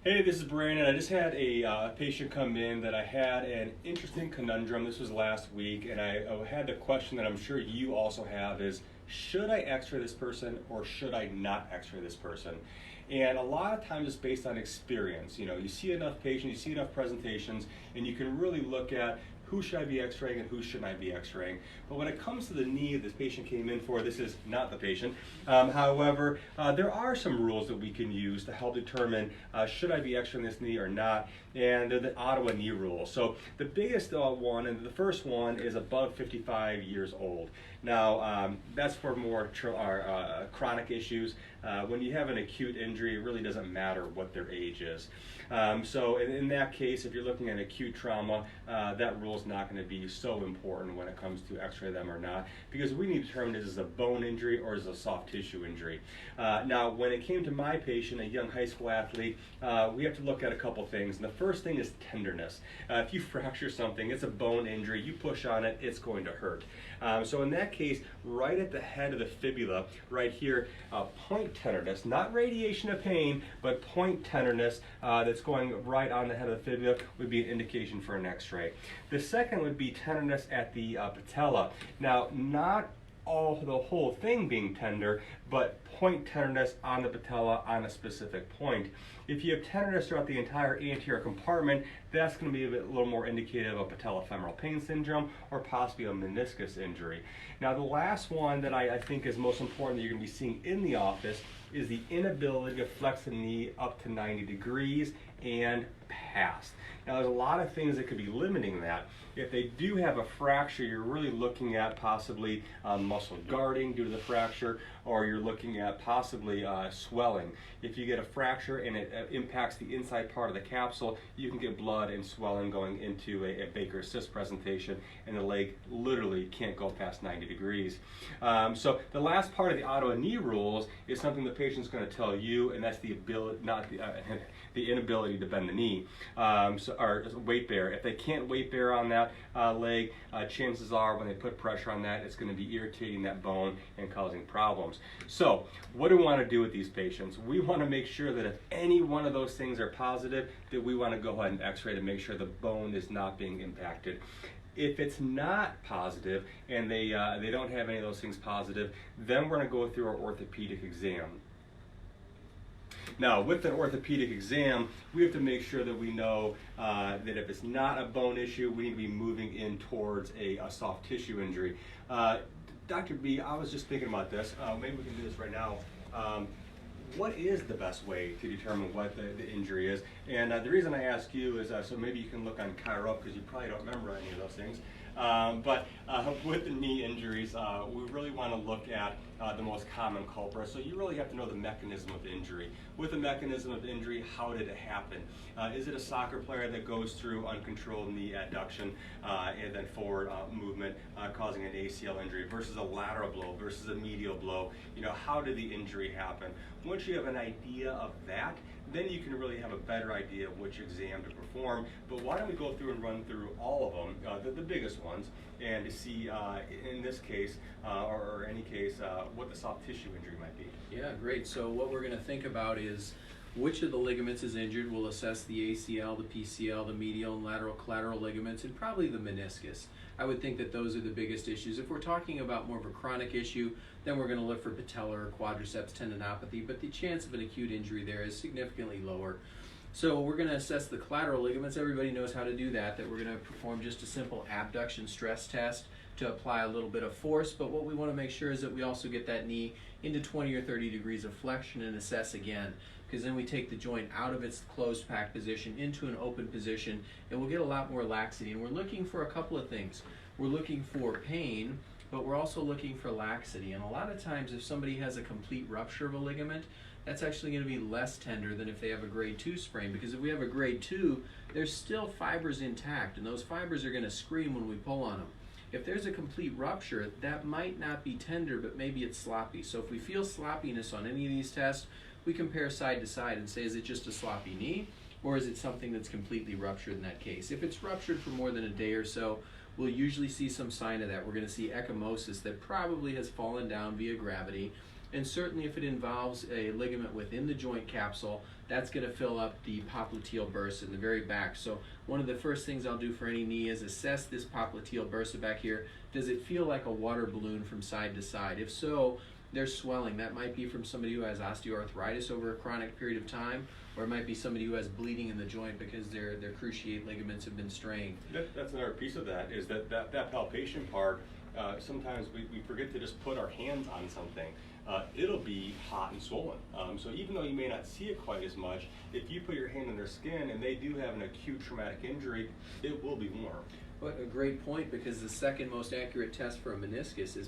Hey, this is Brandon. I just had a patient come in that I had an interesting conundrum. This was last week, and I had the question that I'm sure you also have is, should I x-ray this person or should I not x-ray this person? And a lot of times it's based on experience. You know, you see enough patients, you see enough presentations, and you can really look at who should I be x-raying and who shouldn't I be x-raying. But when it comes to the knee this patient came in for, this is not the patient. However, there are some rules that we can use to help determine should I be x-raying this knee or not, and they're the Ottawa knee rule. So the biggest one, and the first one, is above 55 years old. Now, that's for more chronic issues. When you have an acute injury, it really doesn't matter what their age is. So in that case, if you're looking at acute trauma, that rule is not going to be so important when it comes to x-ray them or not, because we need to determine is this a bone injury or is it a soft tissue injury. Now, when it came to my patient, a young high school athlete, we have to look at a couple things. And the first thing is tenderness. If you fracture something, it's a bone injury, you push on it, it's going to hurt. So in that case, right at the head of the fibula, right here, point tenderness, not radiation of pain, but point tenderness that's going right on the head of the fibula would be an indication for an x-ray. The second would be tenderness at the patella. Now, not the whole thing being tender, but point tenderness on the patella on a specific point. If you have tenderness throughout the entire anterior compartment, that's going to be a little more indicative of patellofemoral pain syndrome or possibly a meniscus injury. Now, the last one that I think is most important that you're going to be seeing in the office is the inability to flex the knee up to 90 degrees and past. Now, there's a lot of things that could be limiting that. If they do have a fracture, you're really looking at possibly muscle guarding due to the fracture, or you're looking at possibly swelling. If you get a fracture and it impacts the inside part of the capsule, you can get blood and swelling going into a Baker's cyst presentation, and the leg literally can't go past 90 degrees. So the last part of the Ottawa knee rules is something the patient's going to tell you, and that's the ability, not the inability to bend the knee, or weight bear. If they can't weight bear on that leg, chances are when they put pressure on that, it's going to be irritating that bone and causing problems. So what do we want to do with these patients? We want to make sure that if any one of those things are positive, that we want to go ahead and x-ray to make sure the bone is not being impacted. If it's not positive and they don't have any of those things positive, then we're going to go through our orthopedic exam. Now, with an orthopedic exam, we have to make sure that we know that if it's not a bone issue, we need to be moving in towards a soft tissue injury. Dr. B, I was just thinking about this. Maybe we can do this right now. What is the best way to determine what the injury is? And the reason I ask you is so maybe you can look on ChiroUp, because you probably don't remember any of those things. But with the knee injuries, we really want to look at the most common culprit. So you really have to know the mechanism of injury. With the mechanism of injury, how did it happen? Is it a soccer player that goes through uncontrolled knee adduction and then forward movement causing an ACL injury versus a lateral blow versus a medial blow? You know, how did the injury happen? Once you have an idea of that, then you can really have a better idea of which exam to perform. But why don't we go through and run through all of them, the biggest ones, and to see in this case or any case what the soft tissue injury might be. Yeah, great. So what we're going to think about is which of the ligaments is injured. We'll assess the ACL, the PCL, the medial and lateral collateral ligaments, and probably the meniscus. I would think that those are the biggest issues. If we're talking about more of a chronic issue, then we're going to look for patellar or quadriceps tendinopathy, but the chance of an acute injury there is significantly lower. So we're going to assess the collateral ligaments. Everybody knows how to do that we're going to perform just a simple abduction stress test to apply a little bit of force, but what we want to make sure is that we also get that knee into 20 or 30 degrees of flexion and assess again, because then we take the joint out of its closed pack position into an open position, and we'll get a lot more laxity. And we're looking for a couple of things. We're looking for pain, but we're also looking for laxity. And a lot of times if somebody has a complete rupture of a ligament, that's actually going to be less tender than if they have a grade 2 sprain, because if we have a grade 2, there's still fibers intact, and those fibers are going to scream when we pull on them. If there's a complete rupture, that might not be tender, but maybe it's sloppy. So if we feel sloppiness on any of these tests, we compare side to side and say, is it just a sloppy knee, or is it something that's completely ruptured in that case? If it's ruptured for more than a day or so, we'll usually see some sign of that. We're going to see ecchymosis that probably has fallen down via gravity. And certainly if it involves a ligament within the joint capsule, that's going to fill up the popliteal bursa in the very back. So one of the first things I'll do for any knee is assess this popliteal bursa back here. Does it feel like a water balloon from side to side? If so, there's swelling. That might be from somebody who has osteoarthritis over a chronic period of time, or it might be somebody who has bleeding in the joint because their cruciate ligaments have been strained. That's another piece of that, is that palpation part. Sometimes we forget to just put our hands on something. It'll be hot and swollen. So even though you may not see it quite as much, if you put your hand on their skin and they do have an acute traumatic injury, it will be warm. But a great point, because the second most accurate test for a meniscus is